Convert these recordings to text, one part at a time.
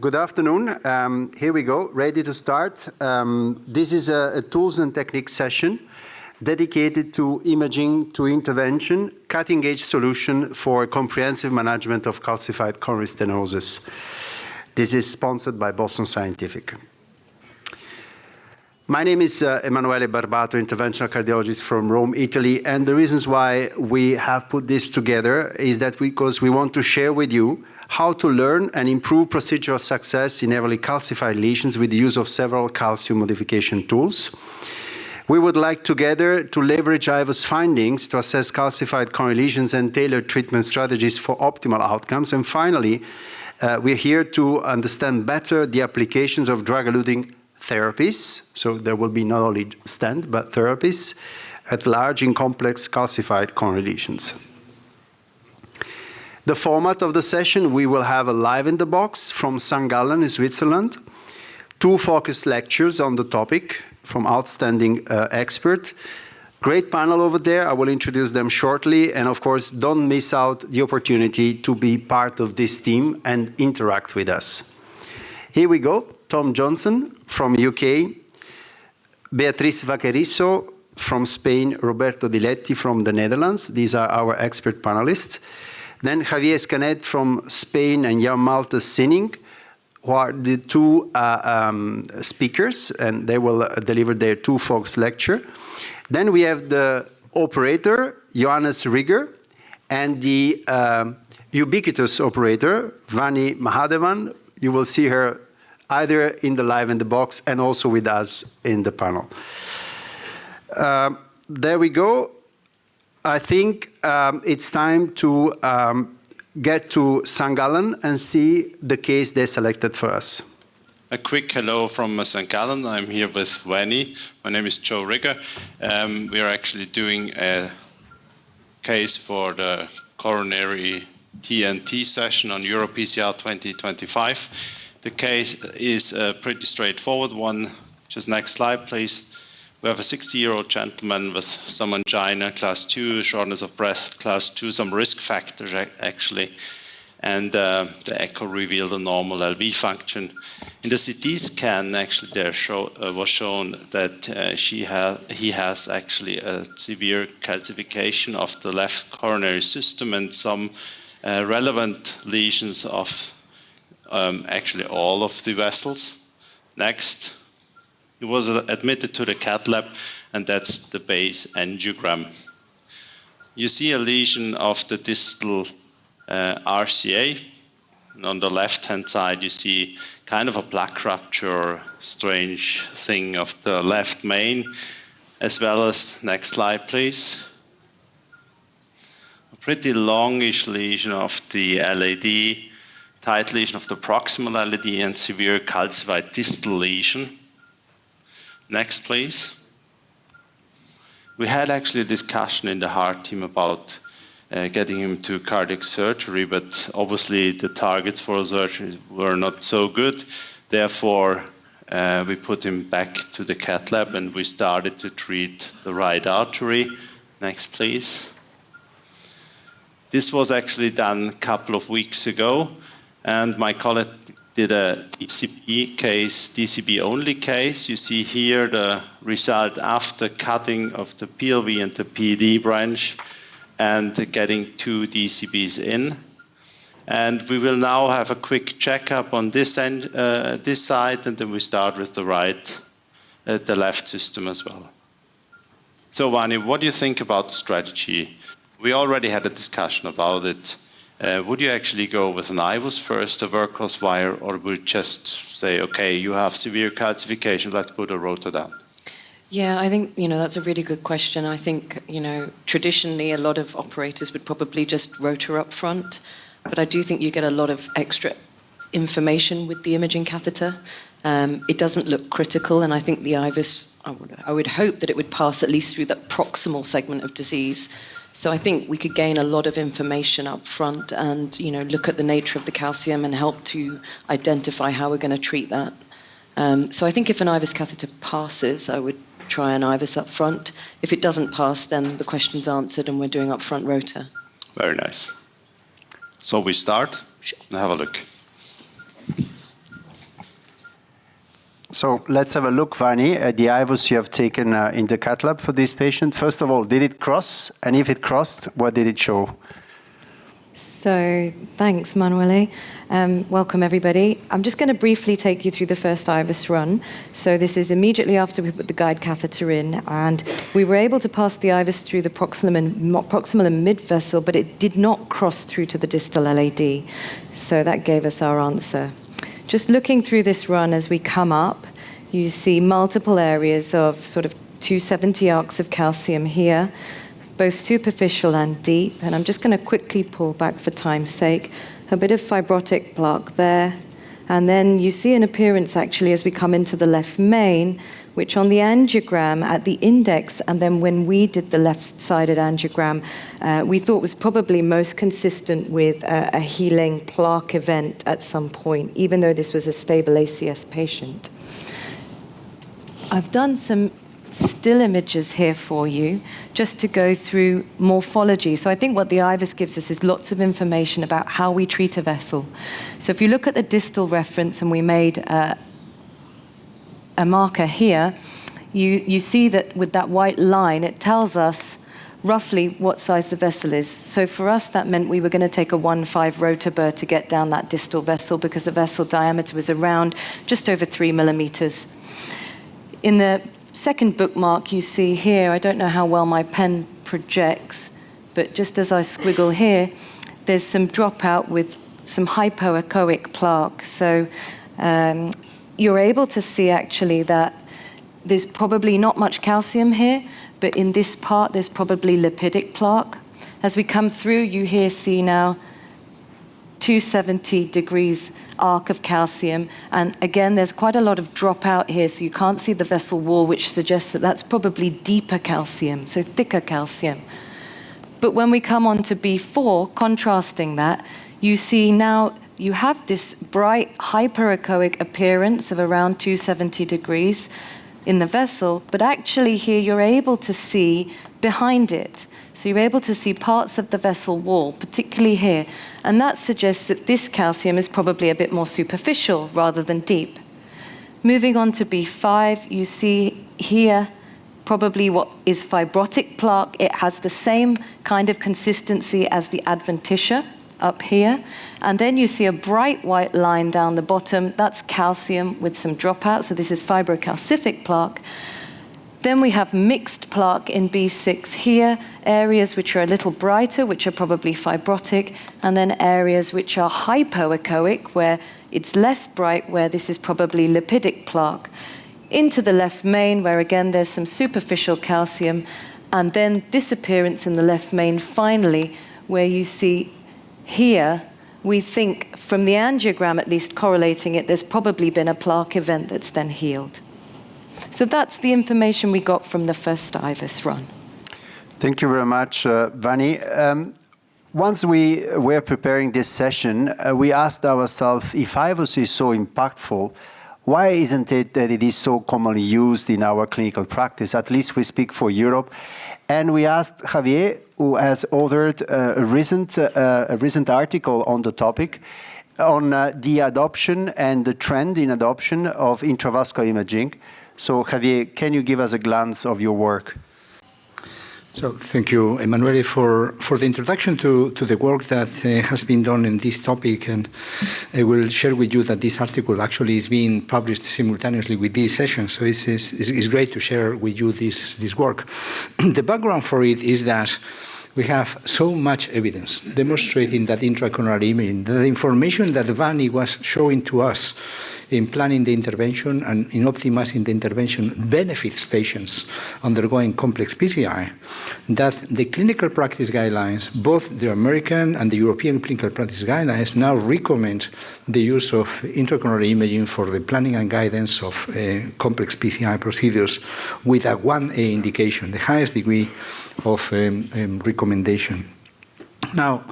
Good afternoon. Here we go, ready to start. This is a tools and techniques session dedicated to imaging to intervention, cutting-edge solution for comprehensive management of calcified coronary stenosis. This is sponsored by Boston Scientific. My name is Emanuele Barbato, interventional cardiologist from Rome, Italy, and the reasons why we have put this together is that because we want to share with you how to learn and improve procedural success in heavily calcified lesions with the use of several calcium modification tools. We would like together to leverage IVUS findings to assess calcified coronary lesions and tailor treatment strategies for optimal outcomes. And finally, we're here to understand better the applications of drug-eluting therapies, so there will be not only stent, but therapies at large and complex calcified coronary lesions. The format of the session, we will have a live in the box from St. Gallen in Switzerland, 2 focused lectures on the topic from outstanding expert. Great panel over there, I will introduce them shortly, and of course, don't miss out the opportunity to be part of this team and interact with us. Here we go. Tom Johnson from UK, Beatriz Vaquerizo from Spain, Roberto Diletti from the Netherlands. These are our expert panelists. Then Javier Escanet from Spain and Jan Malte Sinning, who are the 2 speakers, and they will deliver their 2 focus lecture. Then we have the operator, Johannes Rigger, and the ubiquitous operator, Vani Mahadevan. You will see her either in the live in the box and also with us in the panel. There we go. I think it's time to get to St. Gallen and see the case they selected for us. A quick hello from St. Gallen. I'm here with Vani. My name is Joe Rigger. We are actually doing a case for the coronary TNT session on EuroPCR 2025. The case is a pretty straightforward one. Just next slide, please. We have a 60-year-old gentleman with some angina, class 2, shortness of breath, class 2, some risk factors actually, and the echo revealed a normal LV function. In the CT scan, actually, there was shown that he has actually a severe calcification of the left coronary system and some relevant lesions of actually all of the vessels. Next. He was admitted to the cath lab, and that's the base angiogram. You see a lesion of the distal RCA, and on the left-hand side you see kind of a plaque rupture, strange thing of the left main, as well as, next slide please, a pretty longish lesion of the LAD, tight lesion of the proximal LAD, and severe calcified distal lesion. Next, please. We had actually a discussion in the heart team about getting him to cardiac surgery, but obviously the targets for surgery were not so good. Therefore, we put him back to the cath lab and we started to treat the right artery. Next, please. This was actually done a couple of weeks ago, and my colleague did a DCB case, DCB only case. You see here the result after cutting of the PLV and the PD branch and getting 2 DCBs in. And we will now have a quick checkup on this end, this side, and then we start with the left system as well. So Vani, what do you think about the strategy? We already had a discussion about it. Would you actually go with an IVUS first, a workhorse wire, or would you just say, okay, you have severe calcification, let's put a rotor down? Yeah, I think, that's a really good question. I think, traditionally a lot of operators would probably just rotor up front, but I do think you get a lot of extra information with the imaging catheter. It doesn't look critical, and I think the IVUS, I would hope that it would pass at least through that proximal segment of disease. So I think we could gain a lot of information up front and, look at the nature of the calcium and help to identify how we're going to treat that. So I think if an IVUS catheter passes, I would try an IVUS up front. If it doesn't pass, then the question's answered and we're doing up front rotor. Very nice. So we start and have a look. So let's have a look, Vani, at the IVUS you have taken in the cath lab for this patient. First of all, did it cross? And if it crossed, what did it show? So thanks, Manuele. Welcome, everybody. I'm just going to briefly take you through the first IVUS run. So this is immediately after we put the guide catheter in, and we were able to pass the IVUS through the proximal and mid vessel, but it did not cross through to the distal LAD. So that gave us our answer. Just looking through this run as we come up, you see multiple areas of sort of 270 arcs of calcium here, both superficial and deep. And I'm just going to quickly pull back for time's sake. A bit of fibrotic plaque there. And then you see an appearance actually as we come into the left main, which on the angiogram at the index, and then when we did the left-sided angiogram, we thought was probably most consistent with a healing plaque event at some point, even though this was a stable ACS patient. I've done some still images here for you, just to go through morphology. So I think what the IVUS gives us is lots of information about how we treat a vessel. So if you look at the distal reference, and we made a marker here, you see that with that white line, it tells us roughly what size the vessel is. So for us, that meant we were going to take a 1.5 rotor to get down that distal vessel, because the vessel diameter was around just over 3 millimeters. In the second bookmark you see here, I don't know how well my pen projects, but just as I squiggle here, there's some dropout with some hypoechoic plaque. So you're able to see actually that there's probably not much calcium here, but in this part there's probably lipidic plaque. As we come through, you here see now 270 degrees arc of calcium, and again there's quite a lot of dropout here, so you can't see the vessel wall, which suggests that that's probably deeper calcium, so thicker calcium. But when we come on to B4, contrasting that, you see now you have this bright hyperechoic appearance of around 270 degrees in the vessel, but actually here you're able to see behind it. So you're able to see parts of the vessel wall, particularly here, and that suggests that this calcium is probably a bit more superficial rather than deep. Moving on to B5, you see here probably what is fibrotic plaque. It has the same kind of consistency as the adventitia up here. And then you see a bright white line down the bottom. That's calcium with some dropout. So this is fibrocalcific plaque. Then we have mixed plaque in B6 here, areas which are a little brighter, which are probably fibrotic, and then areas which are hypoechoic, where it's less bright, where this is probably lipidic plaque. Into the left main, where again there's some superficial calcium, and then this appearance in the left main finally, where you see here, we think from the angiogram at least correlating it, there's probably been a plaque event that's then healed. So that's the information we got from the first IVUS run. Thank you very much, Vani. Once we were preparing this session, we asked ourselves, if IVUS is so impactful, why isn't it that it is so commonly used in our clinical practice? At least we speak for Europe. And we asked Javier, who has authored a recent article on the topic, on the adoption and the trend in adoption of intravascular imaging. So, Javier, can you give us a glance of your work? So, thank you, Emanuele, for the introduction to the work that has been done in this topic. And I will share with you that this article actually is being published simultaneously with this session. So it's great to share with you this work. The background for it is that we have so much evidence demonstrating that intracoronary imaging, the information that Vani was showing to us in planning the intervention and in optimizing the intervention benefits patients undergoing complex PCI, that the clinical practice guidelines, both the American and the European clinical practice guidelines, now recommend the use of intracoronary imaging for the planning and guidance of complex PCI procedures with a 1A indication, the highest degree of recommendation. Now,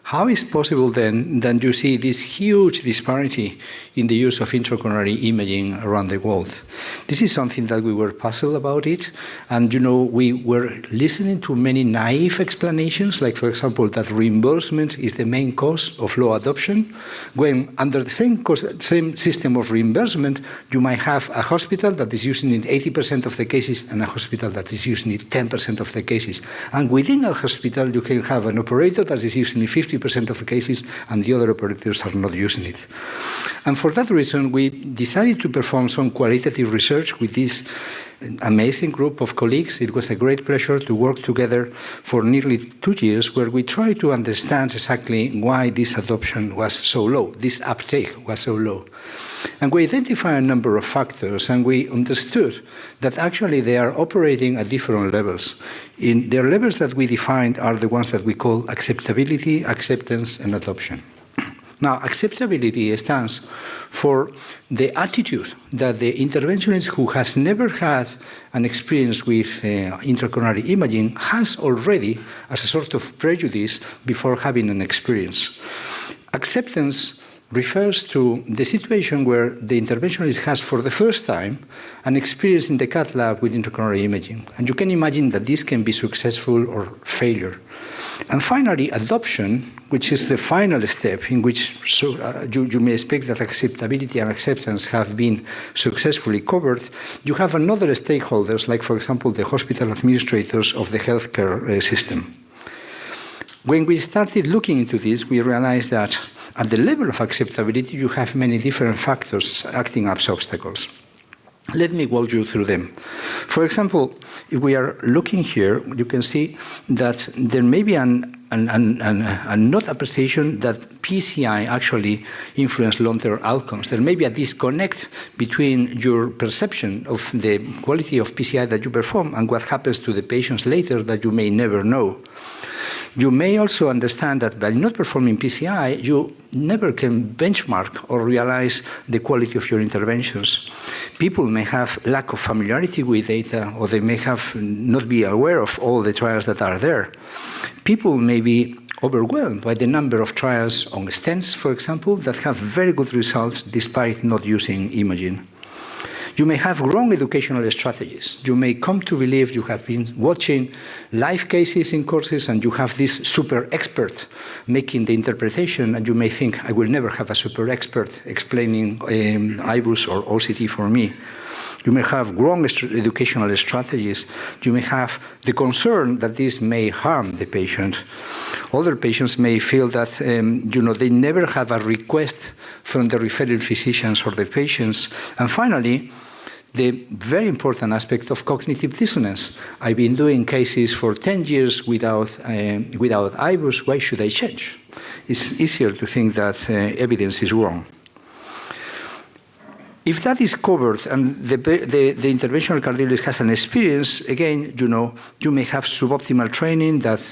how is possible then that you see this huge disparity in the use of intracoronary imaging around the world? This is something that we were puzzled about it, and we were listening to many naive explanations, like for example that reimbursement is the main cause of low adoption, when under the same system of reimbursement you might have a hospital that is using it 80% of the cases and a hospital that is using it 10% of the cases. And within a hospital you can have an operator that is using it 50% of the cases and the other operators are not using it. And for that reason, we decided to perform some qualitative research with this amazing group of colleagues. It was a great pleasure to work together for nearly 2 years, where we tried to understand exactly why this adoption was so low, this uptake was so low. And we identified a number of factors, and we understood that actually they are operating at different levels. Their levels that we defined are the ones that we call acceptability, acceptance, and adoption. Now, acceptability stands for the attitude that the interventionist who has never had an experience with intracoronary imaging has already as a sort of prejudice before having an experience. Acceptance refers to the situation where the interventionist has for the first time an experience in the cath lab with intracoronary imaging. And you can imagine that this can be successful or failure. And finally, adoption, which is the final step in which you may expect that acceptability and acceptance have been successfully covered. You have another stakeholders, like, for example, the hospital administrators of the healthcare system. When we started looking into this, we realized that at the level of acceptability, you have many different factors acting as obstacles. Let me walk you through them. For example, if we are looking here, you can see that there may be a not appreciation that PCI actually influence long-term outcomes. There may be a disconnect between your perception of the quality of PCI that you perform and what happens to the patients later that you may never know. You may also understand that by not performing PCI, you never can benchmark or realize the quality of your interventions. People may have lack of familiarity with data, or they may have not be aware of all the trials that are there. People may be overwhelmed by the number of trials on stents, for example, that have very good results despite not using imaging. You may have wrong educational strategies. You may come to believe you have been watching live cases in courses and you have this super expert making the interpretation, and you may think, I will never have a super expert explaining IVUS or OCT for me. You may have wrong educational strategies. You may have the concern that this may harm the patient. Other patients may feel that they never have a request from the referring physicians or the patients. And finally, the very important aspect of cognitive dissonance. I've been doing cases for 10 years without IVUS. Why should I change? It's easier to think that evidence is wrong. If that is covered and the interventional cardiologist has an experience, again, you may have suboptimal training that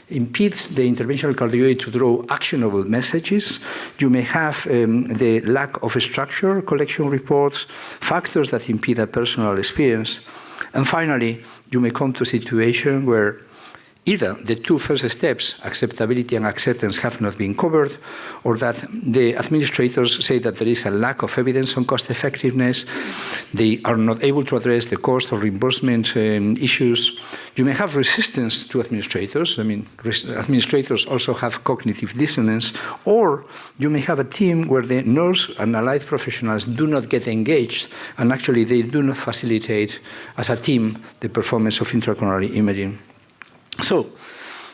impedes the interventional cardiologist to draw actionable messages. You may have the lack of structure, collection reports, factors that impede a personal experience. And finally, you may come to a situation where either the two first steps, acceptability and acceptance, have not been covered, or that the administrators say that there is a lack of evidence on cost effectiveness. They are not able to address the cost or reimbursement issues. You may have resistance to administrators. Administrators also have cognitive dissonance. Or you may have a team where the nurse and allied professionals do not get engaged, and actually they do not facilitate as a team the performance of intracoronary imaging. So,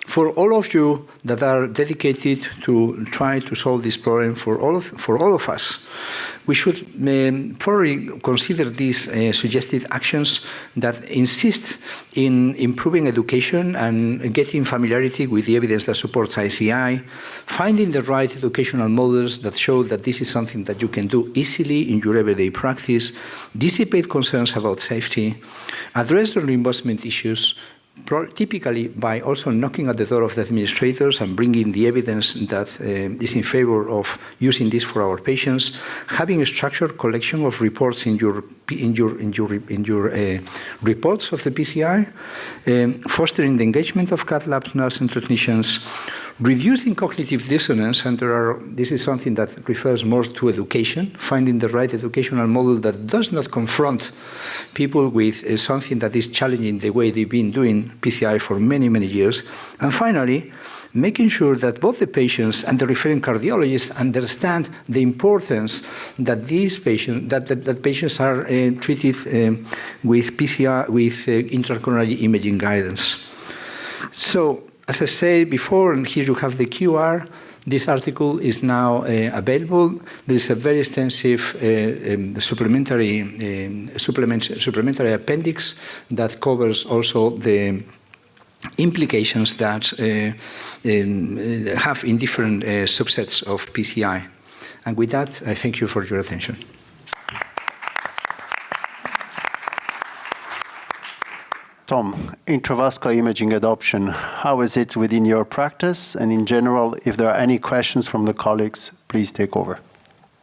for all of you that are dedicated to try to solve this problem for all of us, we should probably consider these suggested actions that insist in improving education and getting familiarity with the evidence that supports ICI, finding the right educational models that show that this is something that you can do easily in your everyday practice, dissipate concerns about safety, address the reimbursement issues, typically by also knocking at the door of the administrators and bringing the evidence that is in favor of using this for our patients, having a structured collection of reports in your reports of the PCI, fostering the engagement of cath lab nurses and technicians, Reducing cognitive dissonance, and this is something that refers more to education, finding the right educational model that does not confront people with something that is challenging the way they've been doing PCI for many, many years. And finally, making sure that both the patients and the referring cardiologists understand the importance that these patients, that patients are treated with PCI, with intracoronary imaging guidance. So, as I said before, and here you have the QR, this article is now available. There is a very extensive supplementary appendix that covers also the implications that have in different subsets of PCI. And with that, I thank you for your attention. Tom, intravascular imaging adoption, how is it within your practice? And in general, if there are any questions from the colleagues, please take over.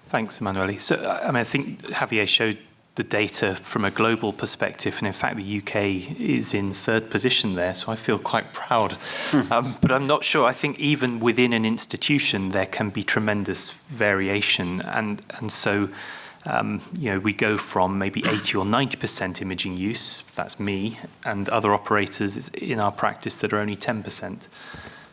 Thanks, Emanuele. So, I think Javier showed the data from a global perspective, and in fact the UK is in third position there, so I feel quite proud. But I'm not sure. I think even within an institution there can be tremendous variation, and so we go from maybe 80 or 90% imaging use, that's me, and other operators in our practice that are only 10%.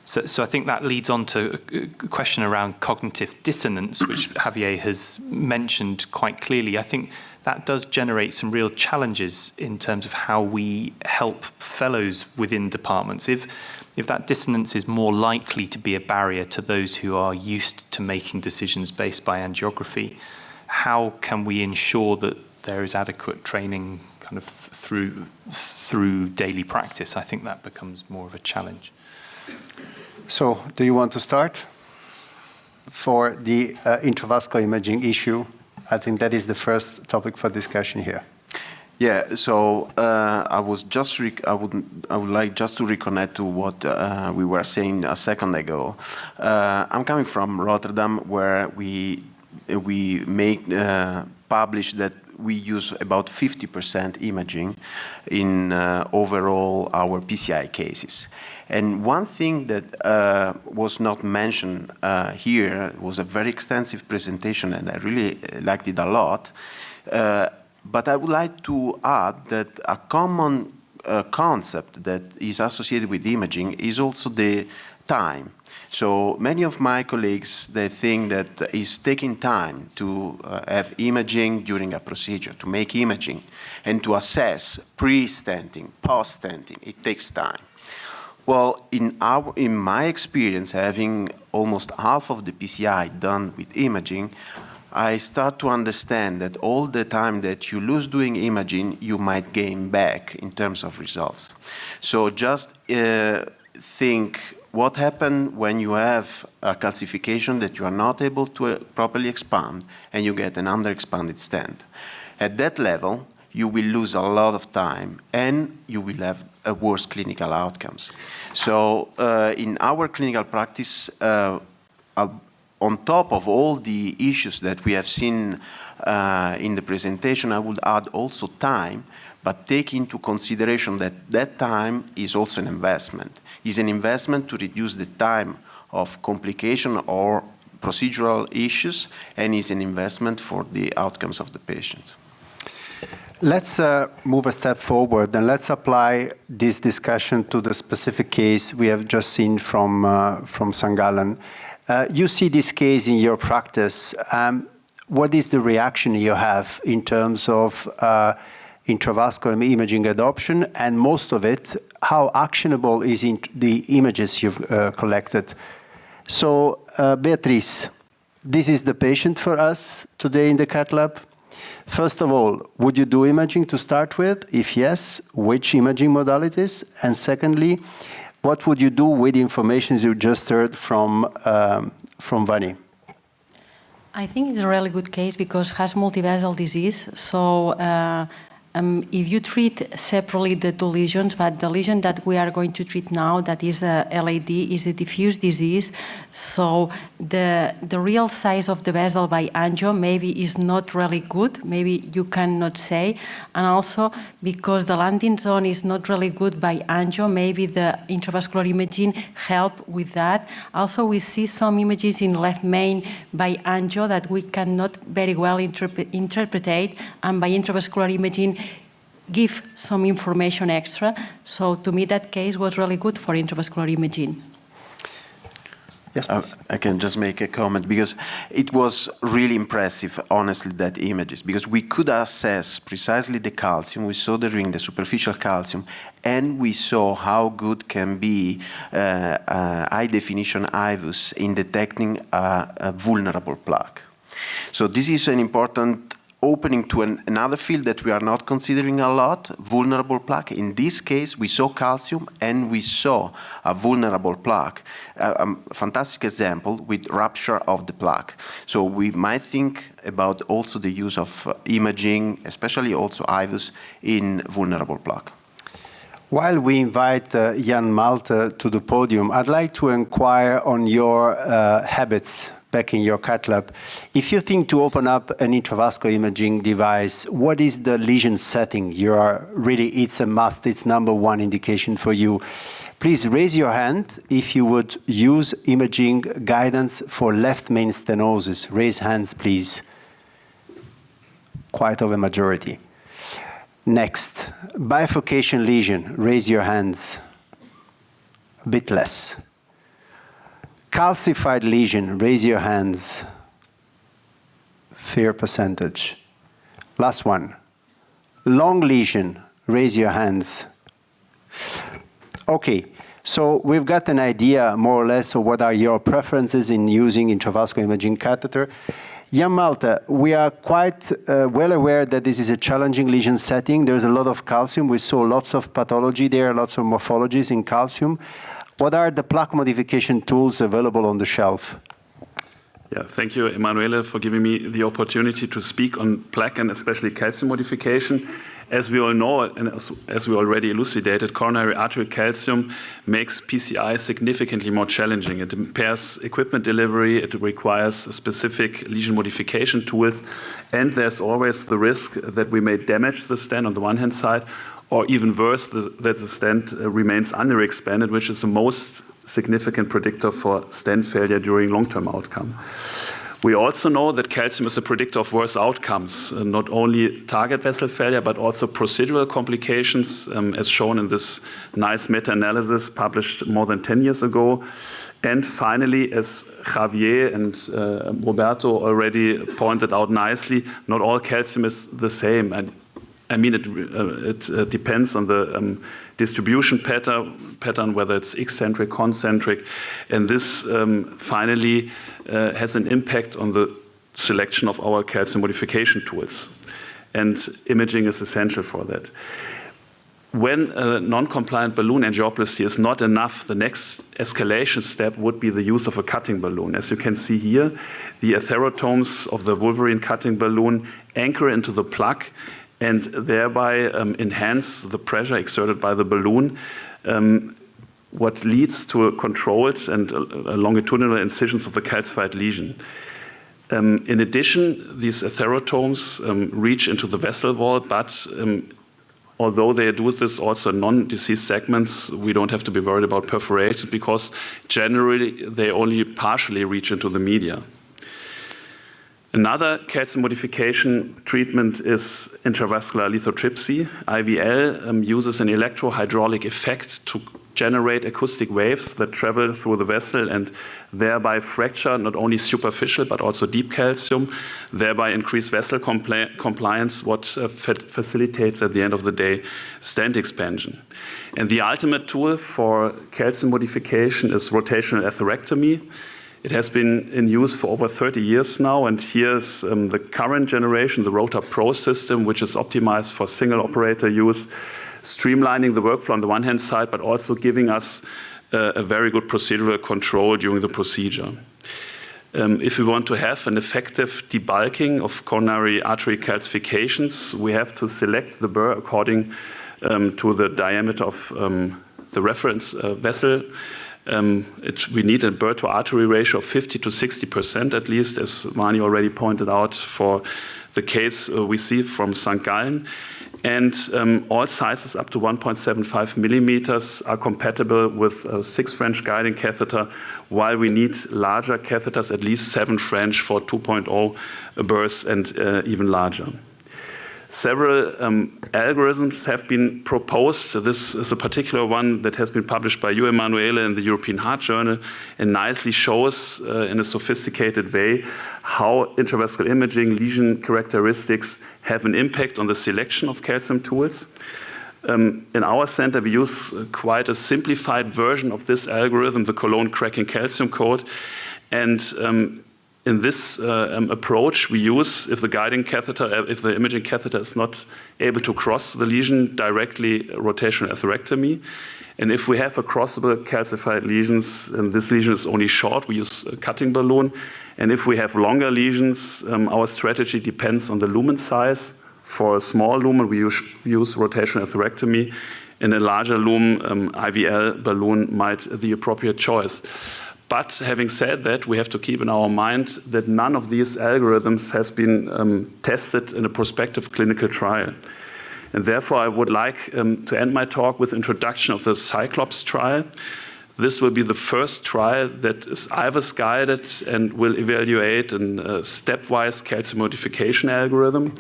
So I think that leads on to a question around cognitive dissonance, which Javier has mentioned quite clearly. I think that does generate some real challenges in terms of how we help fellows within departments. If that dissonance is more likely to be a barrier to those who are used to making decisions based by angiography, how can we ensure that there is adequate training kind of through daily practice? I think that becomes more of a challenge. So, do you want to start? For the intravascular imaging issue, I think that is the first topic for discussion here. Yeah, so I would like just to reconnect to what we were saying a second ago. I'm coming from Rotterdam, where we publish that we use about 50% imaging in overall our PCI cases. And one thing that was not mentioned here was a very extensive presentation, and I really liked it a lot. But I would like to add that a common concept that is associated with imaging is also the time. So many of my colleagues, they think that it's taking time to have imaging during a procedure, to make imaging, and to assess pre-stenting, post-stenting. It takes time. Well, in my experience, having almost half of the PCI done with imaging, I start to understand that all the time that you lose doing imaging, you might gain back in terms of results. So just think what happens when you have a calcification that you are not able to properly expand and you get an underexpanded stent. At that level, you will lose a lot of time and you will have a worse clinical outcomes. So in our clinical practice, on top of all the issues that we have seen in the presentation, I would add also time, but take into consideration that that time is also an investment. It's an investment to reduce the time of complication or procedural issues, and is an investment for the outcomes of the patient. Let's move a step forward and let's apply this discussion to the specific case we have just seen from St. Gallen. You see this case in your practice. What is the reaction you have in terms of intravascular imaging adoption, and most of it, how actionable is the images you've collected? So, Beatrice, this is the patient for us today in the cath lab. First of all, would you do imaging to start with? If yes, which imaging modalities? And secondly, what would you do with the information you just heard from Vani? I think it's a really good case because it has multivessel disease. So if you treat separately the two lesions, but the lesion that we are going to treat now, that is a LAD, is a diffuse disease. So the real size of the vessel by angio maybe is not really good. Maybe you cannot say. And also because the landing zone is not really good by angio, maybe the intravascular imaging help with that. Also, we see some images in left main by angio that we cannot very well interpret, and by intravascular imaging give some information extra. So to me, that case was really good for intravascular imaging. Yes, I can just make a comment because it was really impressive, honestly, that images, because we could assess precisely the calcium. We saw the ring, the superficial calcium, and we saw how good can be high definition IVUS in detecting a vulnerable plaque. So this is an important opening to another field that we are not considering a lot, vulnerable plaque. In this case, we saw calcium and we saw a vulnerable plaque. A fantastic example with rupture of the plaque. So we might think about also the use of imaging, especially also IVUS, in vulnerable plaque. While we invite Jan Malte to the podium, I'd like to inquire on your habits back in your cath lab. If you think to open up an intravascular imaging device, what is the lesion setting? You are really, it's a must, it's #1 indication for you. Please raise your hand if you would use imaging guidance for left main stenosis. Raise hands, please. Quite of a majority. Next, bifurcation lesion. Raise your hands. A bit less. Calcified lesion, raise your hands. Fair percentage. Last one. Long lesion, raise your hands. Okay, so we've got an idea more or less of what are your preferences in using intravascular imaging catheter. Jan Malte, we are quite well aware that this is a challenging lesion setting. There's a lot of calcium. We saw lots of pathology there, lots of morphologies in calcium. What are the plaque modification tools available on the shelf? Yeah, thank you, Emanuele, for giving me the opportunity to speak on plaque and especially calcium modification. As we all know, and as we already elucidated, coronary arterial calcium makes PCI significantly more challenging. It impairs equipment delivery, it requires specific lesion modification tools, and there's always the risk that we may damage the stent on the one hand side, or even worse, that the stent remains underexpanded, which is the most significant predictor for stent failure during long-term outcome. We also know that calcium is a predictor of worse outcomes, not only target vessel failure, but also procedural complications, as shown in this nice meta-analysis published more than 10 years ago. And finally, as Javier and Roberto already pointed out nicely, not all calcium is the same. And I mean, it depends on the distribution pattern, whether it's eccentric, concentric, and this finally has an impact on the selection of our calcium modification tools. And imaging is essential for that. When a non-compliant balloon angioplasty is not enough, the next escalation step would be the use of a cutting balloon. As you can see here, the atherotomes of the Wolverine cutting balloon anchor into the plaque and thereby enhance the pressure exerted by the balloon, what leads to a controlled and longitudinal incisions of the calcified lesion. In addition, these atherotomes reach into the vessel wall, but although they do this also in non-diseased segments, we don't have to be worried about perforation because generally they only partially reach into the media. Another calcium modification treatment is intravascular lithotripsy. IVL uses an electrohydraulic effect to generate acoustic waves that travel through the vessel and thereby fracture not only superficial but also deep calcium, thereby increase vessel compliance, what facilitates at the end of the day stent expansion. And the ultimate tool for calcium modification is rotational atherectomy. It has been in use for over 30 years now, and here's the current generation, the Rota Pro system, which is optimized for single operator use, streamlining the workflow on the one hand side, but also giving us a very good procedural control during the procedure. If we want to have an effective debulking of coronary artery calcifications, we have to select the burr according to the diameter of the reference vessel. We need a burr to artery ratio of 50 to 60% at least, as Vani already pointed out for the case we see from St. Gallen. And all sizes up to 1.75 millimeters are compatible with a 6 French guiding catheter, while we need larger catheters, at least 7 French for 2.0 burrs and even larger. Several algorithms have been proposed. This is a particular one that has been published by you, Emanuele, in the European Heart Journal, and nicely shows in a sophisticated way how intravascular imaging lesion characteristics have an impact on the selection of calcium tools. In our center, we use quite a simplified version of this algorithm, the Cologne cracking calcium code. And in this approach, we use, if the guiding catheter, if the imaging catheter is not able to cross the lesion, directly rotational atherectomy. And if we have a crossable calcified lesions, and this lesion is only short, we use a cutting balloon. And if we have longer lesions, our strategy depends on the lumen size. For a small lumen, we use rotational atherectomy. In a larger lumen, IVL balloon might be the appropriate choice. But having said that, we have to keep in our mind that none of these algorithms has been tested in a prospective clinical trial. And therefore, I would like to end my talk with introduction of the Cyclops trial. This will be the first trial that is IVUS guided and will evaluate a stepwise calcium modification algorithm.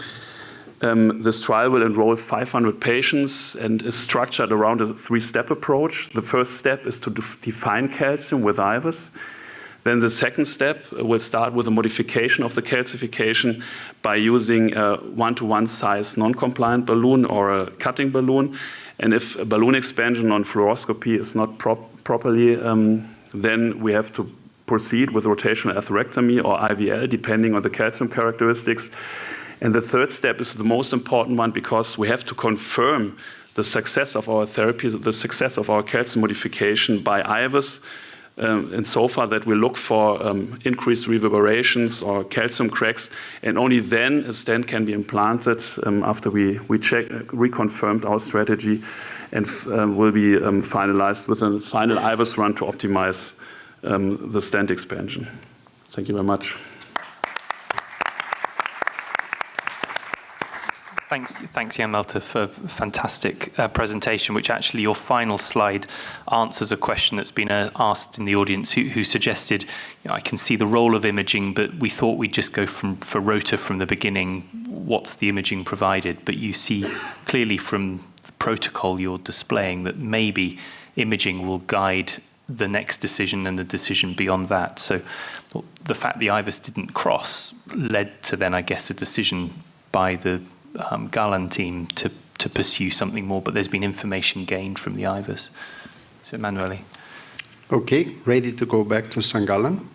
This trial will enroll 500 patients and is structured around a 3-step approach. The first step is to define calcium with IVUS. Then the second step will start with a modification of the calcification by using a 1-to-1 size non-compliant balloon or a cutting balloon. And if a balloon expansion on fluoroscopy is not properly, then we have to proceed with rotational atherectomy or IVL, depending on the calcium characteristics. And the third step is the most important one, because we have to confirm the success of our therapies, the success of our calcium modification by IVUS, and so far that we look for increased reverberations or calcium cracks, and only then a stent can be implanted after we reconfirmed our strategy, and will be finalized with a final IVUS run to optimize the stent expansion. Thank you very much. Thanks, Jan Malte, for a fantastic presentation, which actually your final slide answers a question that's been asked in the audience who suggested, I can see the role of imaging, but we thought we'd just go for rotor from the beginning. What's the imaging provided? But you see clearly from the protocol you're displaying that maybe imaging will guide the next decision and the decision beyond that. So the fact the IVUS didn't cross led to then, I guess, a decision by the Gallen team to pursue something more, but there's been information gained from the IVUS. So, Emanuele. Okay, ready to go back to St. Gallen?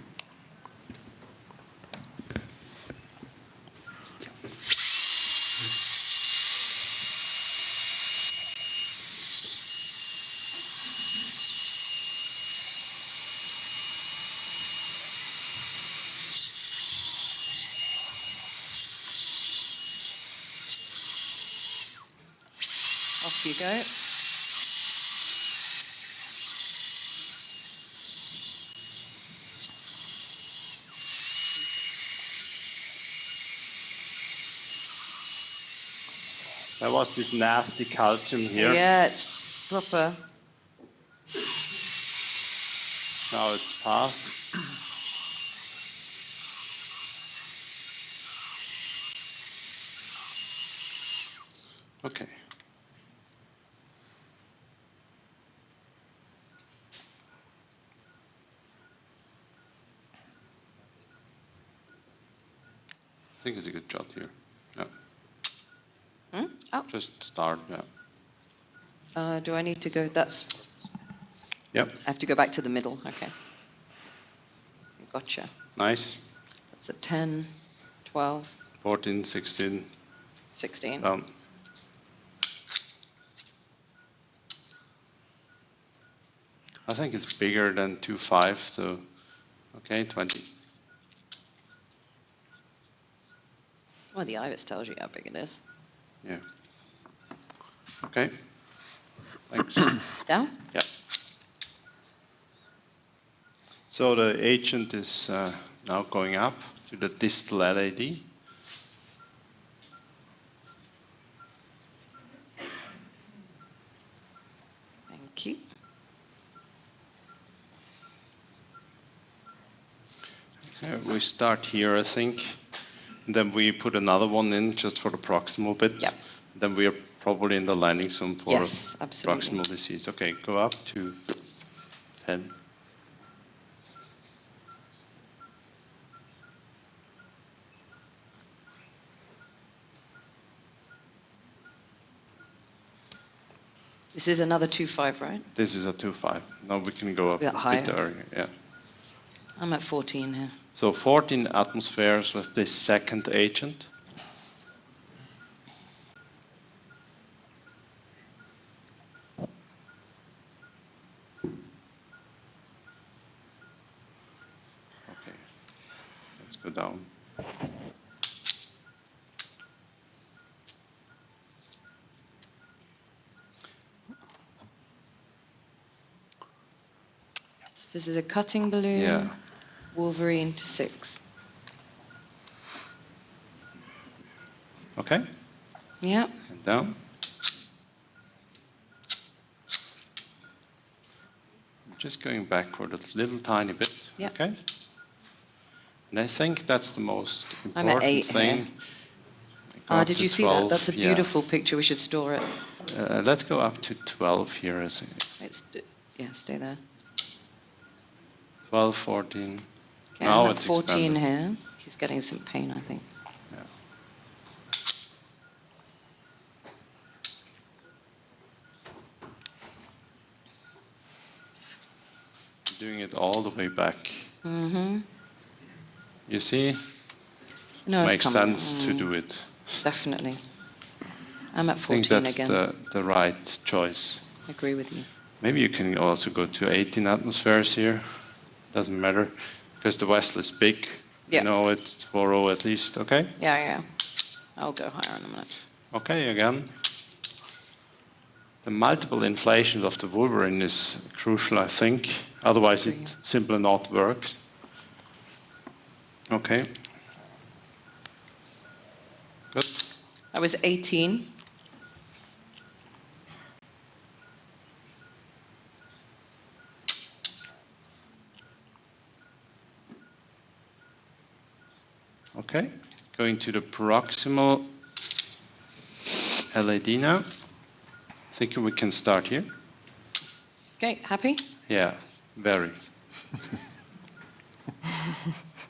There was this nasty calcium here. Yeah, it's proper. Now it's passed. Okay. I think it's a good shot here. Yeah. Oh. Just start, yeah. Do I need to go? That's. Yep. I have to go back to the middle. Okay. Gotcha. Nice. That's a 10, 12, 14, 16. 16. Down. I think it's bigger than 2.5, so okay, 20. Well, the IVUS tells you how big it is. Yeah. Okay. Thanks. Down? Yeah. So the agent is now going up to the distal LAD. Thank you. Okay, we start here, I think. Then we put another one in just for the proximal bit. Yep. Then we are probably in the landing zone for Yes, absolutely. proximal disease. Okay, go up to 10. This is another 2.5, right? This is a 2.5. Now we can go up Yeah, a higher. bit earlier. Yeah. I'm at 14 here. So 14 atmospheres with this second agent. Okay, let's go down. So this is a cutting balloon. Yeah. Wolverine to 6. Okay, Yeah. and down. Just going backward a little tiny bit. Yeah. Okay. And I think that's the most I'm at important 8 thing. here. Go up Did to you see 12. that? That's a Yeah. beautiful picture. We should store it. Let's go up to 12 here. Yeah, stay there. 12, 14. Okay, Now I'm at it's 14 expanded. here. He's getting some pain, I think. Yeah. Doing it all the way back. Mm-hmm. You see? No, Makes it's coming. sense to do it. Definitely. I'm at I think 14 that's again. the right choice. I agree with you. Maybe you can also go to 18 atmospheres here. Doesn't matter, because the vessel is big. Yeah. You know it's 4.0 at least, okay? Yeah, yeah. I'll go higher in a minute. Okay, again. The multiple inflation of the Wolverine is crucial, I think. Otherwise, it simply not works. Okay. Good. I was 18. Okay. Going to the proximal LAD now. I think we can start here. Okay, happy? Yeah, very.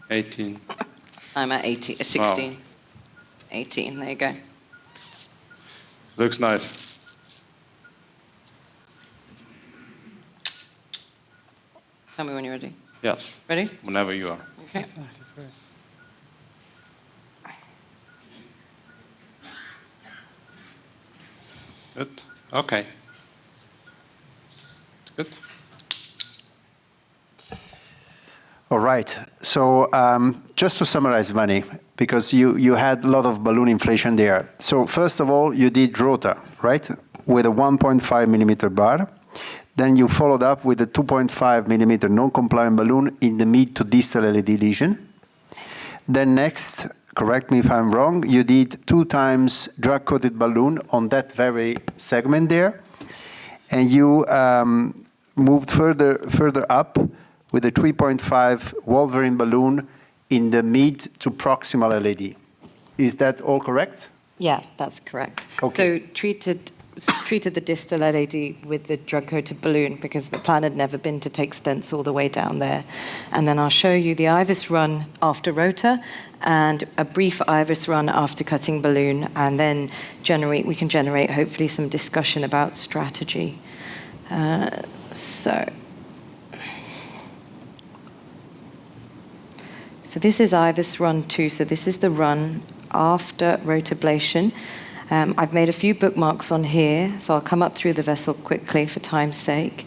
18. I'm at 18, 16. 18, there you go. Looks nice. Tell me when you're ready. Yes, Ready? whenever you are. Okay. Good. Okay. Good. All right. So just to summarize, Vani, because you had a lot of balloon inflation there. So first of all, you did rota, right, with a 1.5 millimeter bar. Then you followed up with a 2.5 millimeter non-compliant balloon in the mid to distal LAD lesion. Then next, correct me if I'm wrong, you did 2 times drug-coated balloon on that very segment there. And you moved further up with a 3.5 Wolverine balloon in the mid to proximal LAD. Is that all correct? Yeah, that's correct. Okay. So treated the distal LAD with the drug-coated balloon because the plan had never been to take stents all the way down there. And then I'll show you the IVUS run after rota and a brief IVUS run after cutting balloon, and then we can generate hopefully some discussion about strategy. So this is IVUS run 2. So this is the run after rotablation. I've made a few bookmarks on here, so I'll come up through the vessel quickly for time's sake.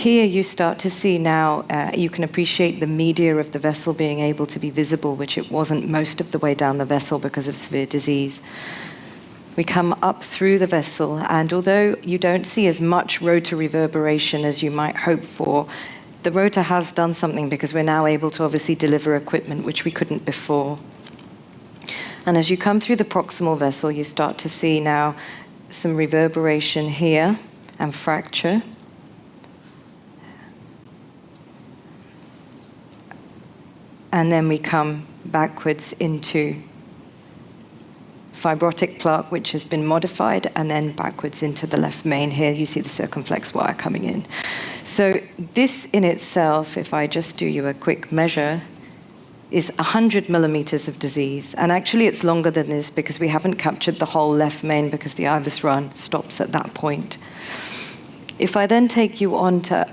Here you start to see now, you can appreciate the media of the vessel being able to be visible, which it wasn't most of the way down the vessel because of severe disease. We come up through the vessel, and although you don't see as much rotor reverberation as you might hope for, the rotor has done something because we're now able to obviously deliver equipment which we couldn't before. And as you come through the proximal vessel, you start to see now some reverberation here and fracture. And then we come backwards into fibrotic plaque, which has been modified, and then backwards into the left main. Here you see the circumflex wire coming in. So this in itself, if I just do you a quick measure, is 100 millimeters of disease. And actually it's longer than this because we haven't captured the whole left main because the IVUS run stops at that point. If I then take you on to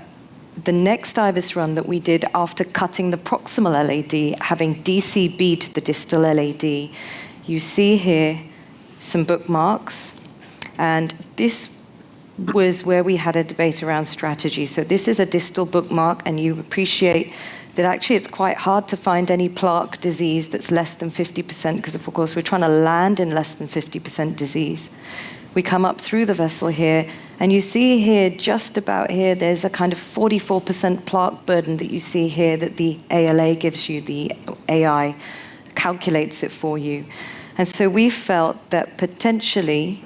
the next IVUS run that we did after cutting the proximal LAD, having DCB'd the distal LAD, you see here some bookmarks, and this was where we had a debate around strategy. So this is a distal bookmark, and you appreciate that actually it's quite hard to find any plaque disease that's less than 50%, because of course we're trying to land in less than 50% disease. We come up through the vessel here, and you see here, just about here, there's a kind of 44% plaque burden that you see here that the ALA gives you, the AI calculates it for you. And so we felt that potentially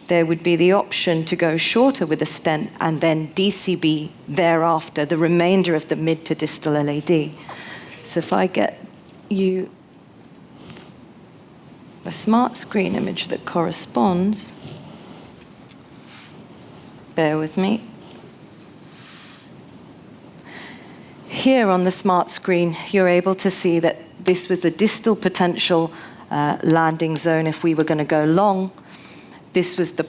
there would be the option to go shorter with a stent and then DCB thereafter, the remainder of the mid to distal LAD. So if I get you a smart screen image that corresponds, bear with me. Here on the smart screen, you're able to see that this was the distal potential landing zone if we were going to go long. This was the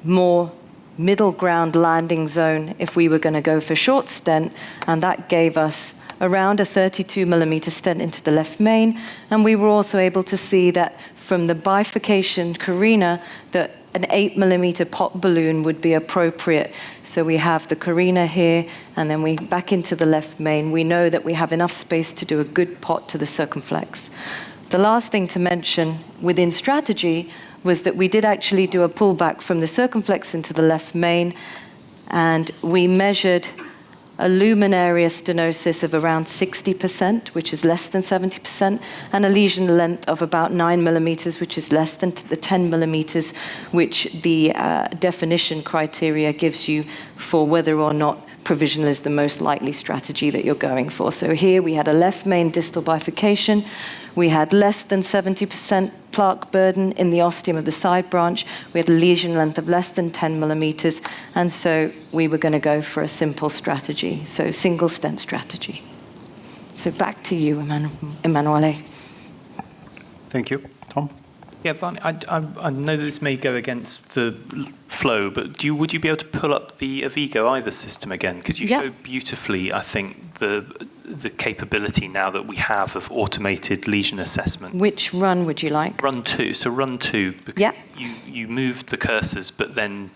more middle ground landing zone if we were going to go for short stent, and that gave us around a 32 millimeter stent into the left main. And we were also able to see that from the bifurcation carina that an 8 millimeter pot balloon would be appropriate. So we have the carina here, and then we back into the left main. We know that we have enough space to do a good pot to the circumflex. The last thing to mention within strategy was that we did actually do a pullback from the circumflex into the left main, and we measured a lumen area stenosis of around 60%, which is less than 70%, and a lesion length of about 9 millimeters, which is less than the 10 millimeters, which the definition criteria gives you for whether or not provisional is the most likely strategy that you're going for. So here we had a left main distal bifurcation. We had less than 70% plaque burden in the ostium of the side branch. We had a lesion length of less than 10 millimeters. And so we were going to go for a simple strategy, so single stent strategy. So back to you, Emanuele. Thank you. Tom? Yeah, Vani, I know that this may go against the flow, but would you be able to pull up the Avigo IVUS system again? Because you show beautifully, I think, the capability now that we have of automated lesion assessment. Which run would you like? Run 2. So run 2, because you moved the cursors, but then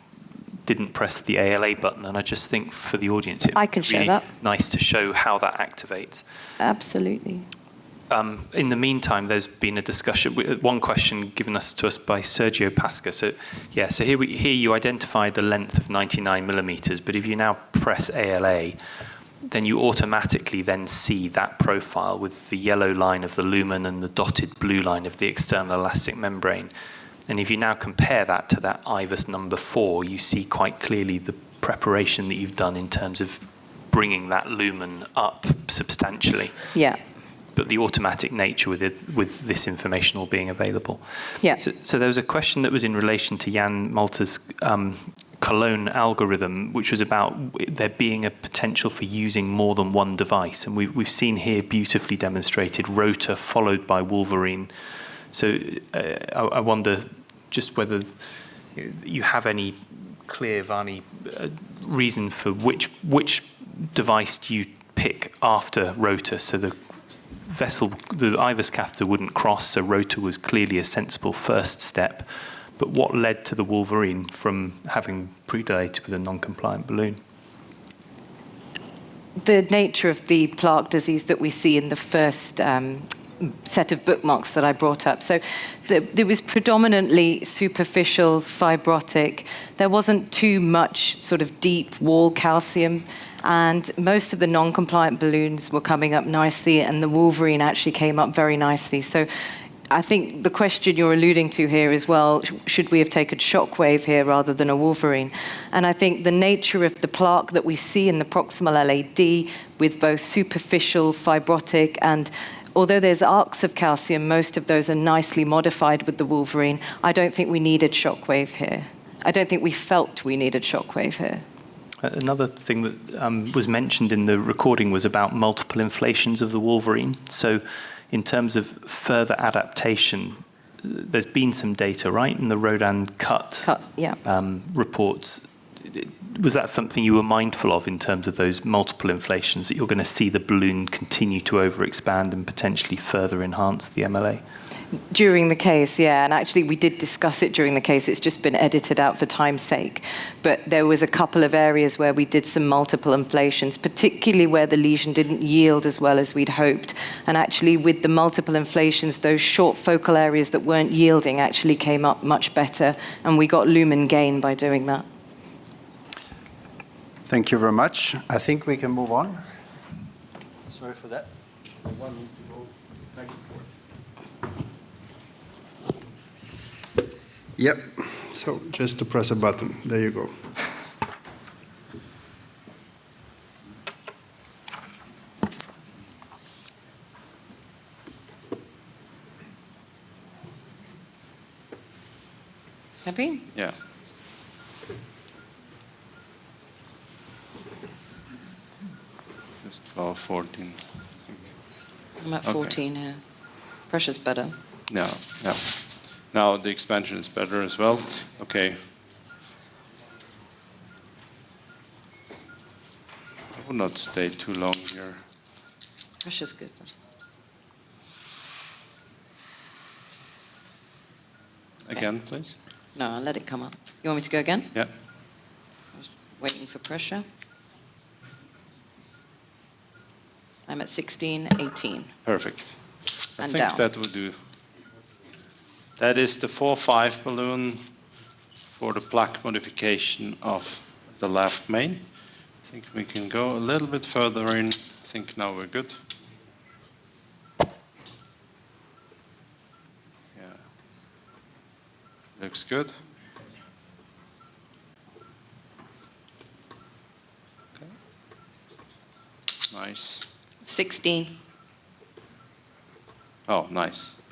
didn't press the ALA button. And I just think for the audience, it would be really nice to show how that activates. Absolutely. In the meantime, there's been a discussion, one question given to us by Sergio Pasca. So here you identified the length of 99 millimeters, but if you now press ALA, then you automatically then see that profile with the yellow line of the lumen and the dotted blue line of the external elastic membrane. And if you now compare that to that IVUS number 4, you see quite clearly the preparation that you've done in terms of bringing that lumen up substantially. Yeah. But the automatic nature with this information all being available. Yeah. So there was a question that was in relation to Jan Malta's Cologne algorithm, which was about there being a potential for using more than one device. And we've seen here beautifully demonstrated rotor followed by Wolverine. So I wonder just whether you have any clear, Vani, reason for which device do you pick after rotor, so the IVUS catheter wouldn't cross, so rotor was clearly a sensible first step. But what led to the Wolverine from having pre-dilated with a non-compliant balloon? the nature of the plaque disease that we see in the first set of bookmarks that I brought up. So there was predominantly superficial fibrotic. There wasn't too much sort of deep wall calcium, and most of the non-compliant balloons were coming up nicely, and the Wolverine actually came up very nicely. So I think the question you're alluding to here is, well, should we have taken Shockwave here rather than a Wolverine? And I think the nature of the plaque that we see in the proximal LAD with both superficial fibrotic and although there's arcs of calcium, most of those are nicely modified with the Wolverine. I don't think we needed Shockwave here. I don't think we felt we needed Shockwave here. Another thing that was mentioned in the recording was about multiple inflations of the Wolverine. So in terms of further adaptation, there's been some data, right, in the Rodin cut yeah. Reports. Was that something you were mindful of in terms of those multiple inflations, that you're going to see the balloon continue to overexpand and potentially further enhance the MLA? During the case, yeah, and actually we did discuss it during the case. It's just been edited out for time's sake. But there was a couple of areas where we did some multiple inflations, particularly where the lesion didn't yield as well as we'd hoped. And actually with the multiple inflations, those short focal areas that weren't yielding actually came up much better, and we got lumen gain by doing that. Thank you very much. I think we can move on. Sorry for that. One need to go back and forth. Yep. So just to press a button. There you go. Happy? Yeah. Just 12, 14. I think. I'm at 14 here. Pressure's better. No, yeah. Now the expansion is better as well. Okay. I will not stay too long here. Pressure's good. Again, please. No, I'll let it come up. You want me to go again? Yeah. I was waiting for pressure. I'm at 16, 18. Perfect. I And think down. that will do. That is the 4-5 balloon for the plaque modification of the left main. I think we can go a little bit further in. I think now we're good. Yeah. Looks good. Okay. Nice. 16. Oh, nice.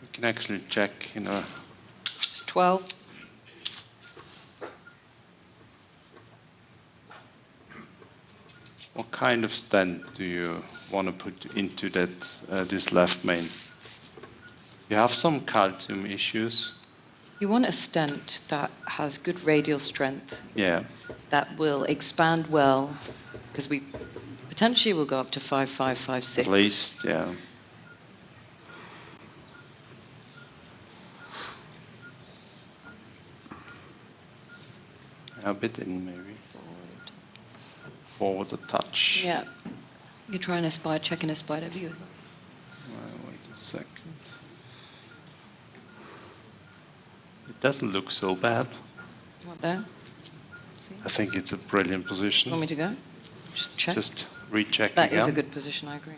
We can actually check, It's 12. what kind of stent do you want to put into that this left main? You have some calcium issues. You want a stent that has good radial strength, Yeah. that will expand well, because we potentially will go up to 5.5, 5.6. At least, yeah. A bit in, maybe. Forward a touch. Yeah. You're trying a spider, checking a spider view. Wait a second. It doesn't look so bad. You want there? See? I think it's a brilliant position. Want me to go? Just check. Just recheck That again. is a good position, I agree.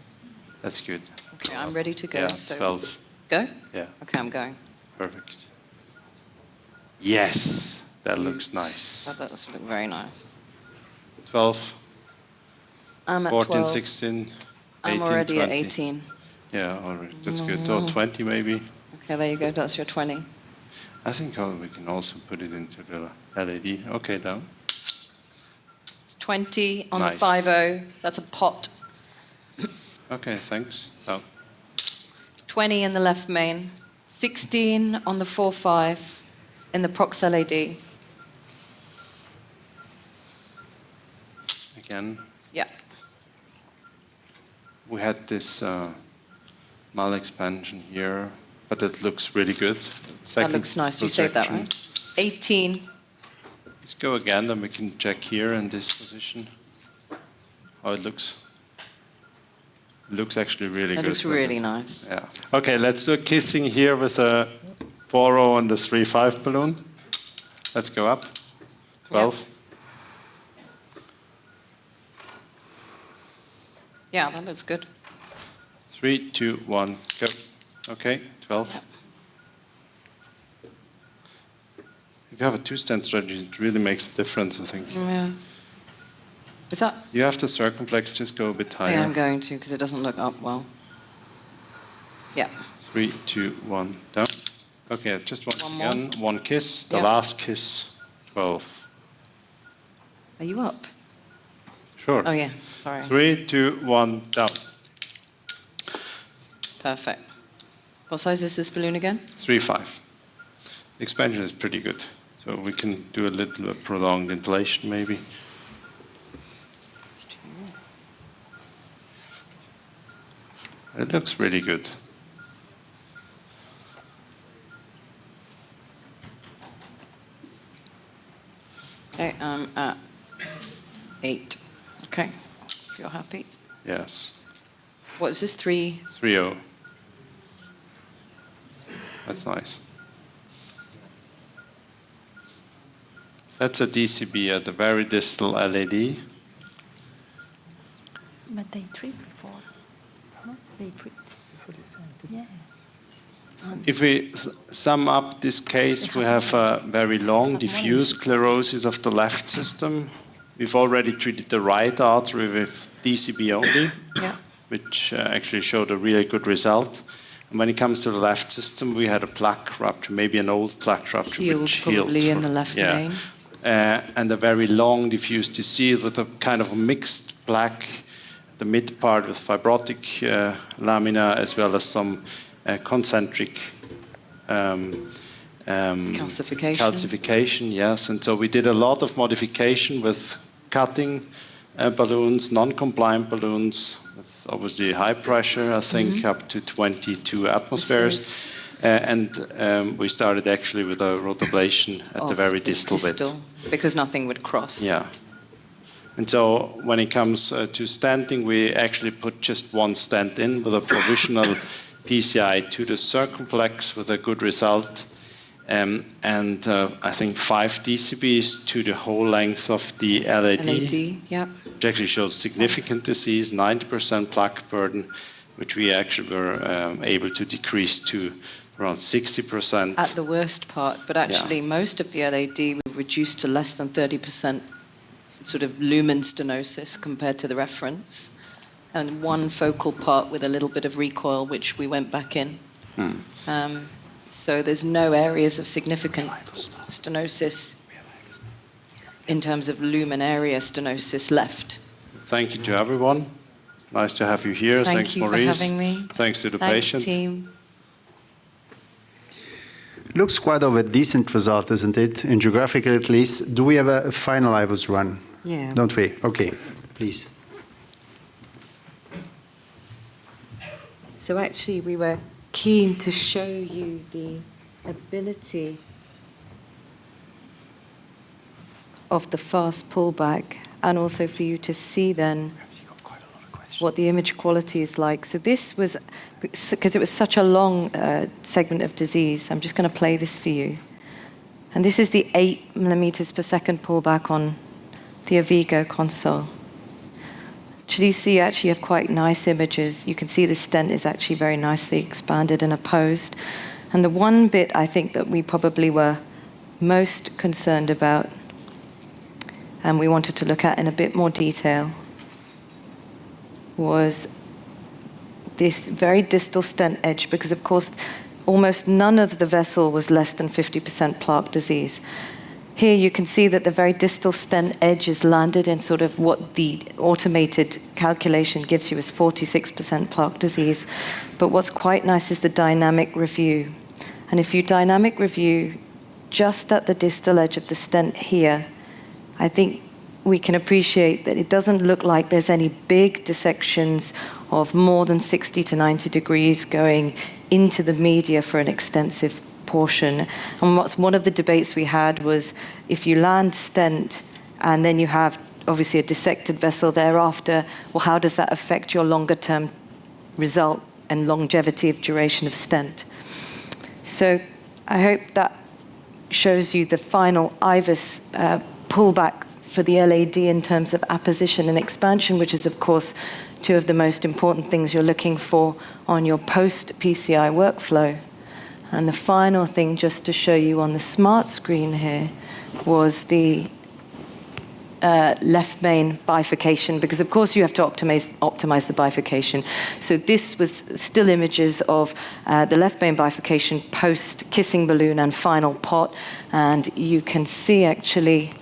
That's good. Okay, I'm ready to go. Yeah, So 12. Go? Yeah, Okay, I'm going. perfect. Yes, that looks nice. That does look very nice. 12, I'm at 14, 12. 16, 18, I'm already 20. at 18. Yeah, all right, that's good. Or 20 maybe. Okay, there you go. That's your 20. I think we can also put it into the LED. Okay, down. It's 20 on Nice. the 5.0. That's a pot. Okay, thanks. Down. 20 in the left main. 16 on the 4.5 in the Prox LAD. Again, Yeah. we had this mal-expansion here, but it looks really good. That Second looks nice. You saved that, projection. right? 18. Let's go again, then we can check here in this position how it looks. It looks actually really good. It looks really nice. Yeah. Okay, let's do a kissing here with a 4.0 and the 3.5 balloon. Let's go up. 12. Yeah, that looks good. 3, 2, 1, go. Okay, 12. Yep. If you have a two-stent strategy, it really makes a difference, I think. Yeah. Is that? You have the circumflex, just go a bit higher. Yeah, I'm going to because it doesn't look up well. Yeah. 3, 2, 1, down. Okay, just once One more. again, one kiss. The Yep. last kiss, 12. Are you up? Sure. Oh yeah. Sorry. 3, 2, 1, down. Perfect. What size is this balloon again? 3.5. The expansion is pretty good, so we can do a little prolonged inflation maybe. It looks really good. Okay, I'm at 8. Okay, if you're happy. Yes. What is this? 3? 3.0. That's nice. That's a DCB at the very distal LAD. But they treat before. No? They treat. Yeah. If we sum up this case, we have a very long diffuse sclerosis of the left system. We've already treated the right artery with DCB only, Yeah. which actually showed a really good result. And when it comes to the left system, we had a plaque rupture, maybe an old plaque rupture, Healed which healed. probably in the left vein. And a very long diffuse disease with a kind of a mixed plaque, the mid part with fibrotic lamina, as well as some concentric calcification, yes. And so we did a lot of modification with cutting balloons, non-compliant balloons, with obviously high pressure, I think, up to 22 atmospheres. And we started actually with a rotablation at the very distal bit. Because nothing would cross. Yeah. And so when it comes to stenting, we actually put just one stent in with a provisional PCI to the circumflex with a good result. And I think 5 DCBs to the whole length of the LAD. Yeah. Which actually shows significant disease, 90% plaque burden, which we actually were able to decrease to around 60%. At the worst part, but actually most of the LAD we've reduced to less than 30% sort of lumen stenosis compared to the reference, and one focal part with a little bit of recoil, which we went back in. So there's no areas of significant stenosis in terms of lumen area stenosis left. Thank you to everyone. Nice to have you here. Thanks, you Maurice. for having me. Thanks to the Thanks, patient. team. Looks quite of a decent result, isn't it? In geographical at least. Do we have a final IVUS run? Yeah. Don't we? Okay, please. So actually we were keen to show you the ability of the fast pullback, and also for you to see then what the image quality is like. So this was, because it was such a long segment of disease, I'm just going to play this for you. And this is the 8 millimeters per second pullback on the Avigo console. Actually, you actually have quite nice images. You can see the stent is actually very nicely expanded and opposed. And the one bit I think that we probably were most concerned about, and we wanted to look at in a bit more detail, was this very distal stent edge, because of course almost none of the vessel was less than 50% plaque disease. Here you can see that the very distal stent edge is landed in sort of what the automated calculation gives you as 46% plaque disease. But what's quite nice is the dynamic review. And if you dynamic review just at the distal edge of the stent here, I think we can appreciate that it doesn't look like there's any big dissections of more than 60 to 90 degrees going into the media for an extensive portion. And one of the debates we had was, if you land stent and then you have obviously a dissected vessel thereafter, well, how does that affect your longer-term result and longevity of duration of stent? So I hope that shows you the final IVUS pullback for the LAD in terms of apposition and expansion, which is, of course, two of the most important things you're looking for on your post-PCI workflow. And the final thing, just to show you on the smart screen here, was the left main bifurcation, because of course you have to optimize the bifurcation. So this was still images of the left main bifurcation post kissing balloon and final pot, and you can see actually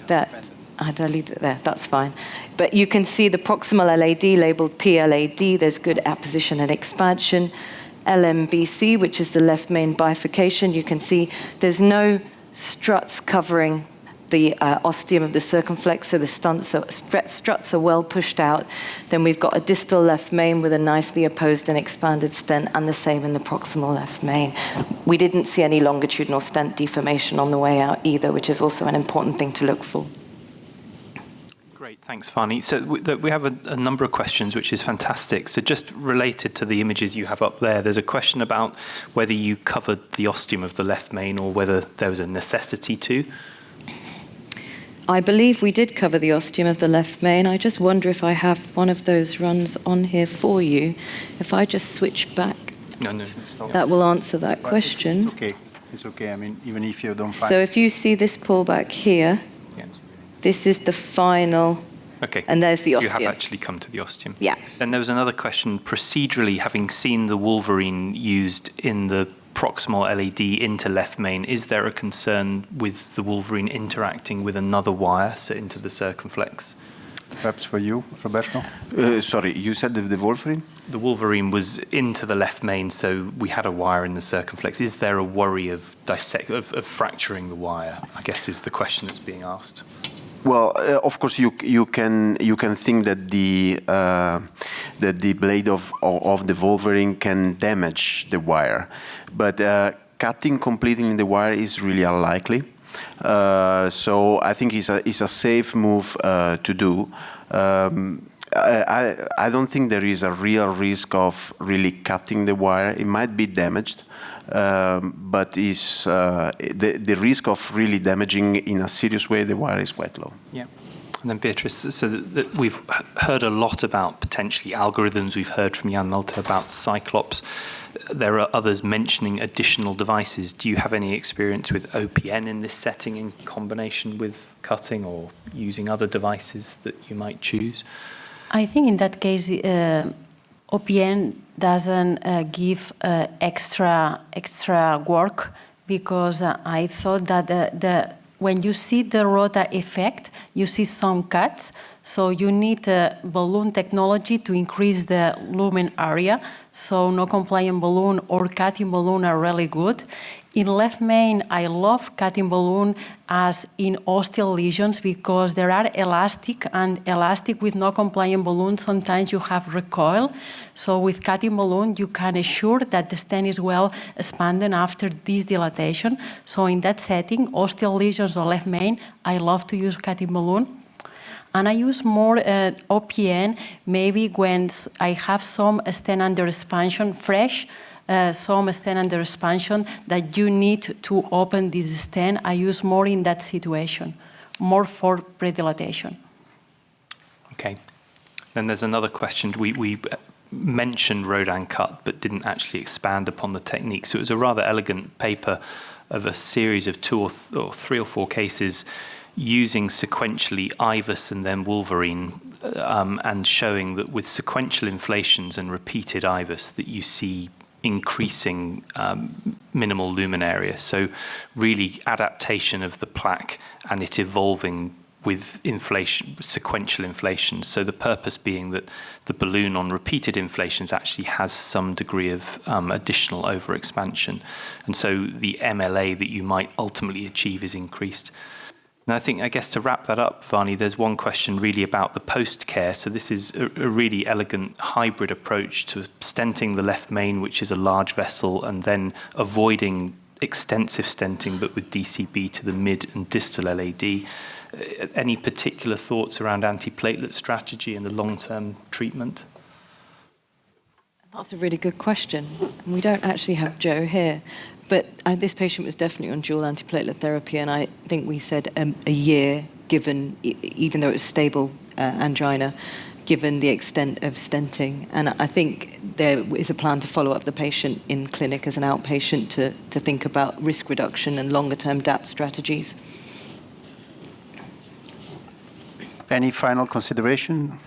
that, I'll leave it there, that's fine. But you can see the proximal LAD labeled PLAD, there's good apposition and expansion. LMBC, which is the left main bifurcation, you can see there's no struts covering the ostium of the circumflex, so the struts are well pushed out. Then we've got a distal left main with a nicely opposed and expanded stent, and the same in the proximal left main. We didn't see any longitudinal stent deformation on the way out either, which is also an important thing to look for. Great, thanks, Vani. So we have a number of questions, which is fantastic. So just related to the images you have up there, there's a question about whether you covered the ostium of the left main or whether there was a necessity to. I believe we did cover the ostium of the left main. I just wonder if I have one of those runs on here for you. If I just switch back, that will answer that question. It's okay. It's okay. I mean, even if you don't find... So if you see this pullback here, this is the final, and there's the ostium. You have actually come to the ostium. Yeah. Then there was another question, procedurally, having seen the Wolverine used in the proximal LAD into left main, is there a concern with the Wolverine interacting with another wire, so into the circumflex? Perhaps for you, Roberto? Sorry, you said the Wolverine? The Wolverine was into the left main, so we had a wire in the circumflex. Is there a worry of fracturing the wire, I guess is the question that's being asked. Well, of course, you can think that the blade of the Wolverine can damage the wire, but cutting completely the wire is really unlikely. So I think it's a safe move to do. I don't think there is a real risk of really cutting the wire. It might be damaged, but the risk of really damaging in a serious way the wire is quite low. Yeah. And then Beatrice, so we've heard a lot about potentially algorithms. We've heard from Jan Malte about Cyclops. There are others mentioning additional devices. Do you have any experience with OPN in this setting in combination with cutting or using other devices that you might choose? I think in that case, OPN doesn't give extra work, because I thought that when you see the rota effect, you see some cuts. So you need balloon technology to increase the lumen area. So no compliant balloon or cutting balloon are really good. In left main, I love cutting balloon as in ostial lesions, because they are elastic, and elastic with no compliant balloon, sometimes you have recoil. So with cutting balloon, you can assure that the stent is well expanded after this dilatation. So in that setting, ostial lesions or left main, I love to use cutting balloon. And I use more OPN maybe when I have some stent under expansion fresh, some stent under expansion that you need to open this stent. I use more in that situation, more for predilatation. Okay. Then there's another question. We mentioned Rodin cut, but didn't actually expand upon the technique. So it was a rather elegant paper of a series of 2 or 3 or 4 cases using sequentially IVUS and then Wolverine, and showing that with sequential inflations and repeated IVUS that you see increasing minimal lumen area. So really adaptation of the plaque and it evolving with inflation, sequential inflations. So the purpose being that the balloon on repeated inflations actually has some degree of additional overexpansion. And so the MLA that you might ultimately achieve is increased. And I guess to wrap that up, Vani, there's one question really about the post-care. So this is a really elegant hybrid approach to stenting the left main, which is a large vessel, and then avoiding extensive stenting, but with DCB to the mid and distal LAD. Any particular thoughts around antiplatelet strategy and the long-term treatment? That's a really good question. We don't actually have Joe here, but this patient was definitely on dual antiplatelet therapy, and I think we said a year, given, even though it was stable angina, given the extent of stenting. And I think there is a plan to follow up the patient in clinic as an outpatient to think about risk reduction and longer-term DAP strategies. Any final consideration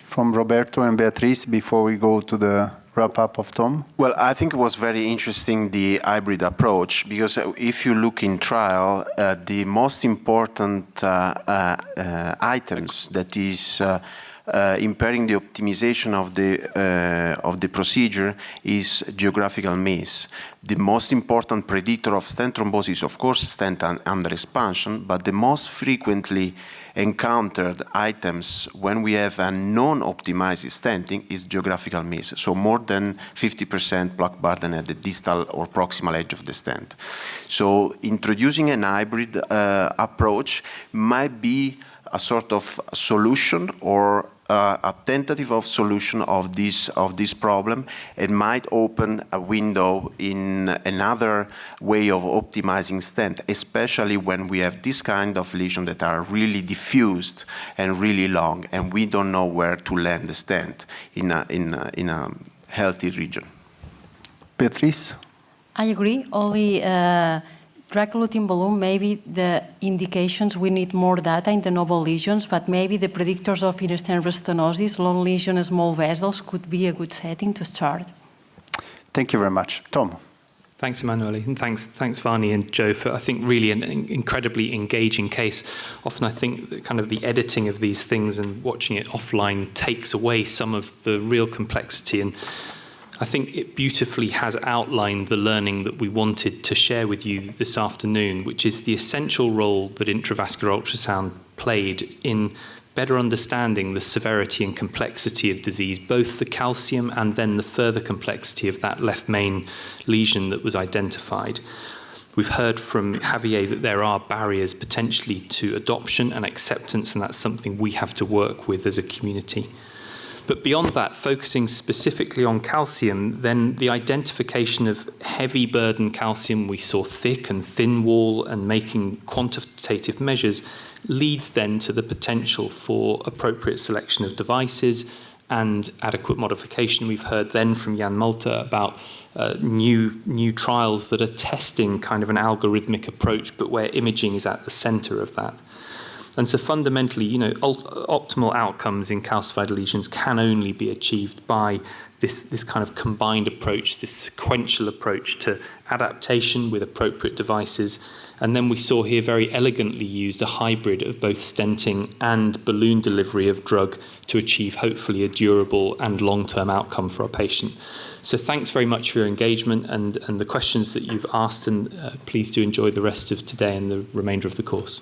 from Roberto and Beatrice before we go to the wrap-up of Tom? Well, I think it was very interesting, the hybrid approach, because if you look in trial, the most important items that is impairing the optimization of the procedure is geographical miss. The most important predictor of stent thrombosis, of course, stent under expansion, but the most frequently encountered items when we have a non-optimized stenting is geographical miss. So more than 50% plaque burden at the distal or proximal edge of the stent. So introducing an hybrid approach might be a sort of solution or a tentative of solution of this problem. It might open a window in another way of optimizing stent, especially when we have this kind of lesions that are really diffused and really long, and we don't know where to land the stent in a healthy region. Beatrice? I agree. Only drug-eluting balloon, maybe the indications, we need more data in the novel lesions, but maybe the predictors of in-stent stenosis, long lesion, small vessels could be a good setting to start. Thank you very much. Tom? Thanks, Emanuele, and thanks Vani and Joe for, I think, really an incredibly engaging case. Often I think that kind of the editing of these things and watching it offline takes away some of the real complexity, and I think it beautifully has outlined the learning that we wanted to share with you this afternoon, which is the essential role that intravascular ultrasound played in better understanding the severity and complexity of disease, both the calcium and then the further complexity of that left main lesion that was identified. We've heard from Javier that there are barriers potentially to adoption and acceptance, and that's something we have to work with as a community. But beyond that, focusing specifically on calcium, then the identification of heavy burden calcium, we saw thick and thin wall, and making quantitative measures leads then to the potential for appropriate selection of devices and adequate modification. We've heard then from Jan Malta about new trials that are testing kind of an algorithmic approach, but where imaging is at the center of that. And so fundamentally, you know, optimal outcomes in calcified lesions can only be achieved by this kind of combined approach, this sequential approach to adaptation with appropriate devices. And then we saw here very elegantly used a hybrid of both stenting and balloon delivery of drug to achieve hopefully a durable and long-term outcome for our patient. So thanks very much for your engagement and the questions that you've asked, and please do enjoy the rest of today and the remainder of the course.